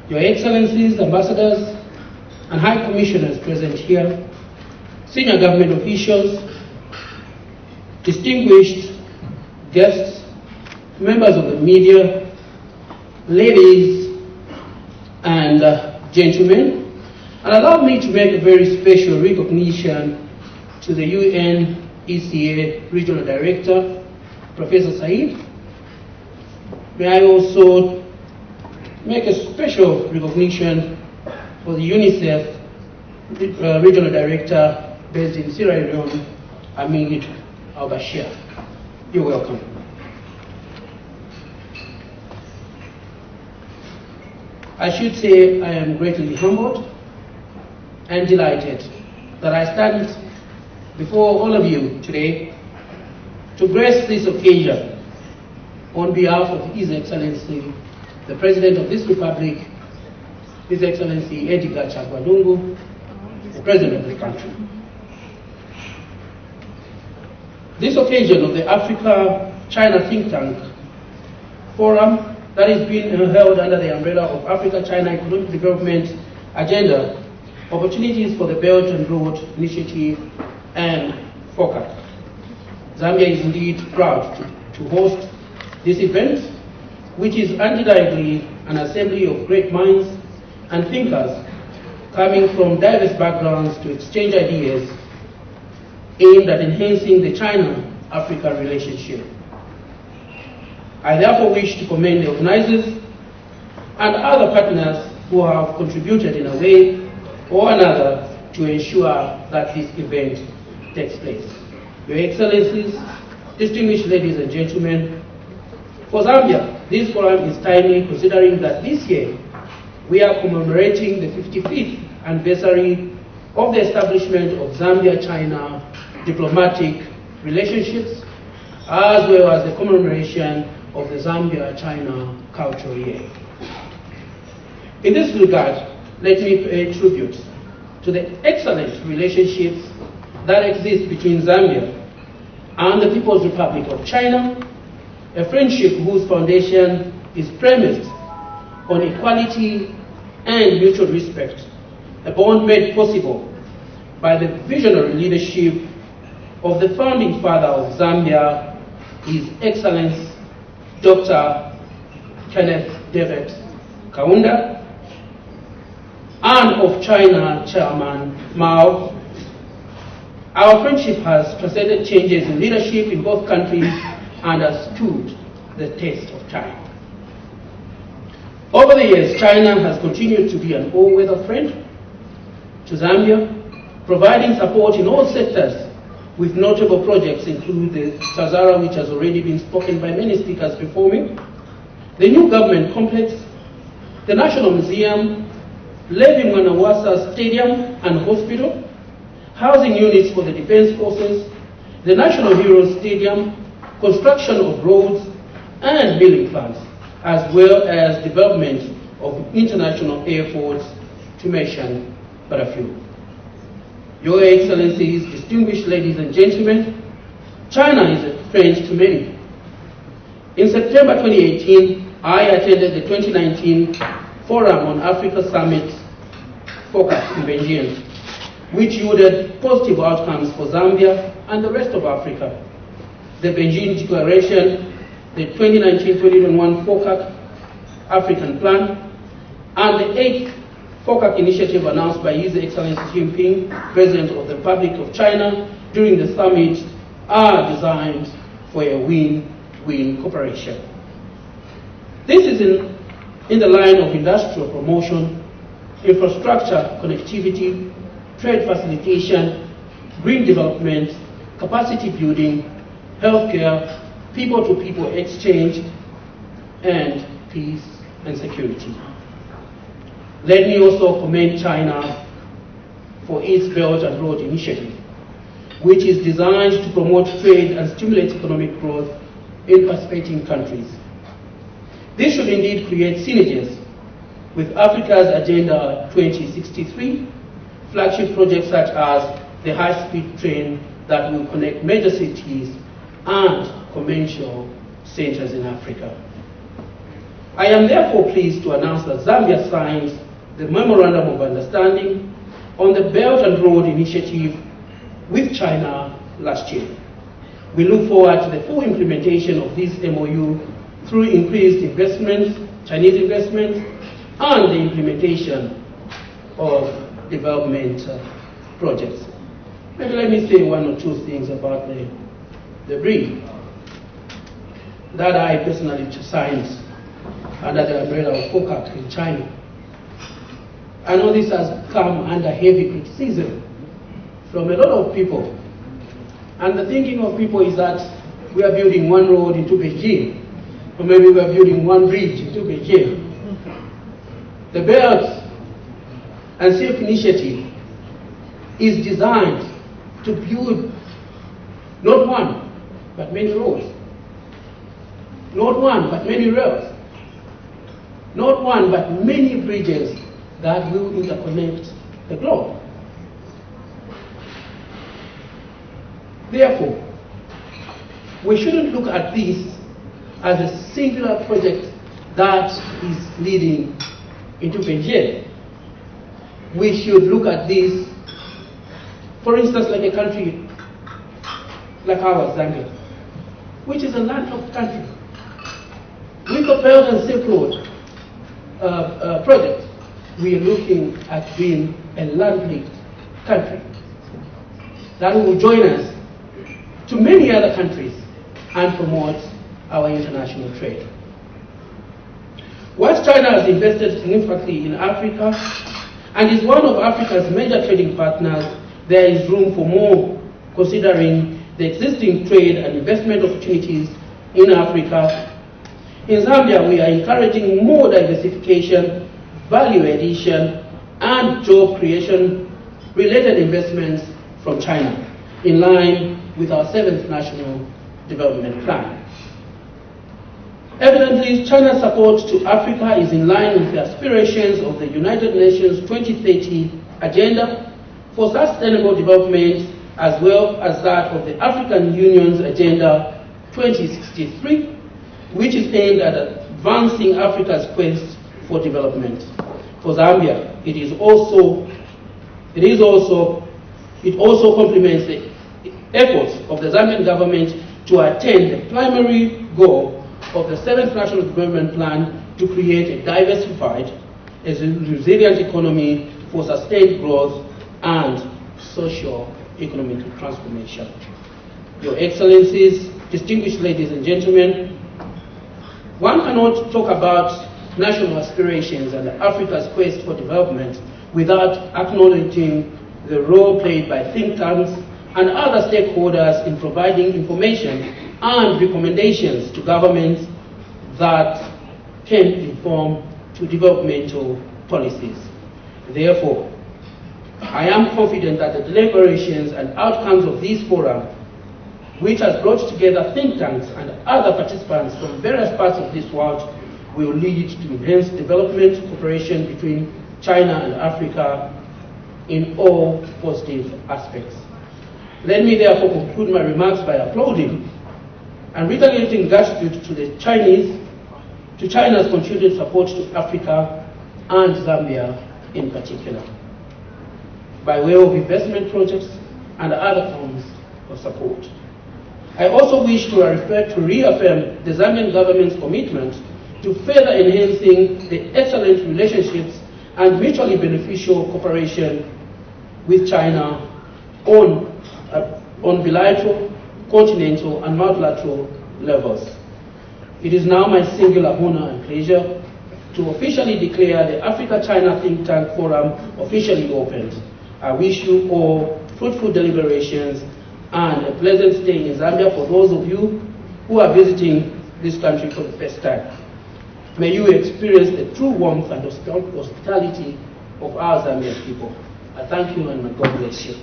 Your Excellencies, ambassadors, and high commissioners present here, senior government officials, distinguished guests, members of the media, ladies and gentlemen, and allow me to make a very special recognition to the UN ECA Regional Director, Professor Said. May I also make a special recognition for the UNICEF Regional Director based in Sierra Leone, Amin Al-Bashir. You're welcome. I should say I am greatly humbled and delighted that I stand before all of you today to grace this occasion on behalf of His Excellency, the President of this Republic, His Excellency Edgar Chagwa Lungu, the President of the country. This occasion of the Africa-China Think Tank Forum that is being held under the umbrella of Africa-China Economic Development Agenda, Opportunities for the Belt and Road Initiative and FOCAC. Zambia is indeed proud to host this event, which is undeniably an assembly of great minds and thinkers coming from diverse backgrounds to exchange ideas aimed at enhancing the China-Africa relationship. I therefore wish to commend the organizers and other partners who have contributed in a way or another to ensure that this event takes place. Your Excellencies, distinguished ladies and gentlemen, for Zambia, this forum is timely considering that this year we are commemorating the 55th anniversary of the establishment of Zambia-China diplomatic relationships, as well as the commemoration of the Zambia-China Cultural Year. In this regard, let me pay tribute to the excellent relationships that exist between Zambia and the People's Republic of China, a friendship whose foundation is premised on equality and mutual respect, a bond made possible by the visionary leadership of the founding father of Zambia, His Excellency Dr. Kenneth David Kaunda, and of China Chairman Mao. Our friendship has transcended changes in leadership in both countries and has stood the test of time. Over the years, China has continued to be an all-weather friend to Zambia, providing support in all sectors, with notable projects include the Tazara, which has already been spoken by many speakers before me, the new government complex, the National Museum, Levi Mwanawasa Stadium and Hospital, housing units for the Defense Forces, the National Heroes Stadium, construction of roads and milling plants, as well as development of international airports, to mention but a few. Your Excellencies, distinguished ladies and gentlemen, China is a friend to many. In September 2018, I attended the 2019 Forum on Africa Summit FOCAC in Beijing, which yielded positive outcomes for Zambia and the rest of Africa. The Beijing Declaration, the 2019-2021 FOCAC African Plan, and the 8th FOCAC initiative announced by His Excellency Xi Jinping, President of the Republic of China, during the summit are designed for a win-win cooperation. This is in the line of industrial promotion, infrastructure connectivity, trade facilitation, green development, capacity building, healthcare, people-to-people exchange, and peace and security. Let me also commend China for its Belt and Road Initiative, which is designed to promote trade and stimulate economic growth in participating countries. This should indeed create synergies with Africa's Agenda 2063, flagship projects such as the high-speed train that will connect major cities and commercial centers in Africa. I am therefore pleased to announce that Zambia signed the Memorandum of Understanding on the Belt and Road Initiative with China last year. We look forward to the full implementation of this MOU through increased investment, Chinese investment, and the implementation of development projects. Maybe let me say one or two things about the brief that I personally signed under the umbrella of FOCAC in China. I know this has come under heavy criticism from a lot of people. And the thinking of people is that we are building one road into Beijing, or maybe we are building one bridge into Beijing. The Belt and Safe Initiative is designed to build not one, but many roads. Not one, but many rails. Not one, but many bridges that will interconnect the globe. Therefore, we shouldn't look at this as a singular project that is leading into Beijing. We should look at this, for instance, like a country like ours, Zambia, which is a landlocked country. With the Belt and Silk Road project, we are looking at being a landlocked country that will join us to many other countries and promote our international trade. Whilst China has invested significantly in Africa and is one of Africa's major trading partners, there is room for more considering the existing trade and investment opportunities in Africa. In Zambia, we are encouraging more diversification, value addition, and job creation related investments from China, in line with our 7th National Development Plan. Evidently, China's support to Africa is in line with the aspirations of the United Nations 2030 Agenda for Sustainable Development, as well as that of the African Union's Agenda 2063, which is aimed at advancing Africa's quest for development. For Zambia, it also complements the efforts of the Zambian government to attain the primary goal of the 7th National Development Plan to create a diversified, resilient economy for sustained growth and socio-economic transformation. Your Excellencies, distinguished ladies and gentlemen, one cannot talk about national aspirations and Africa's quest for development without acknowledging the role played by think tanks and other stakeholders in providing information and recommendations to governments that can inform to developmental policies. Therefore, I am confident that the deliberations and outcomes of this forum, which has brought together think tanks and other participants from various parts of this world, will lead to enhanced development cooperation between China and Africa in all positive aspects. Let me therefore conclude my remarks by applauding and reiterating gratitude to China's continued support to Africa and Zambia in particular, by way of investment projects and other forms of support. I also wish to reaffirm the Zambian government's commitment to further enhancing the excellent relationships and mutually beneficial cooperation with China on bilateral, continental, and multilateral levels. It is now my singular honor and pleasure to officially declare the Africa-China Think Tank Forum officially opened. I wish you all fruitful deliberations and a pleasant stay in Zambia for those of you who are visiting this country for the first time. May you experience the true warmth and hospitality of our Zambian people. I thank you and may God bless you.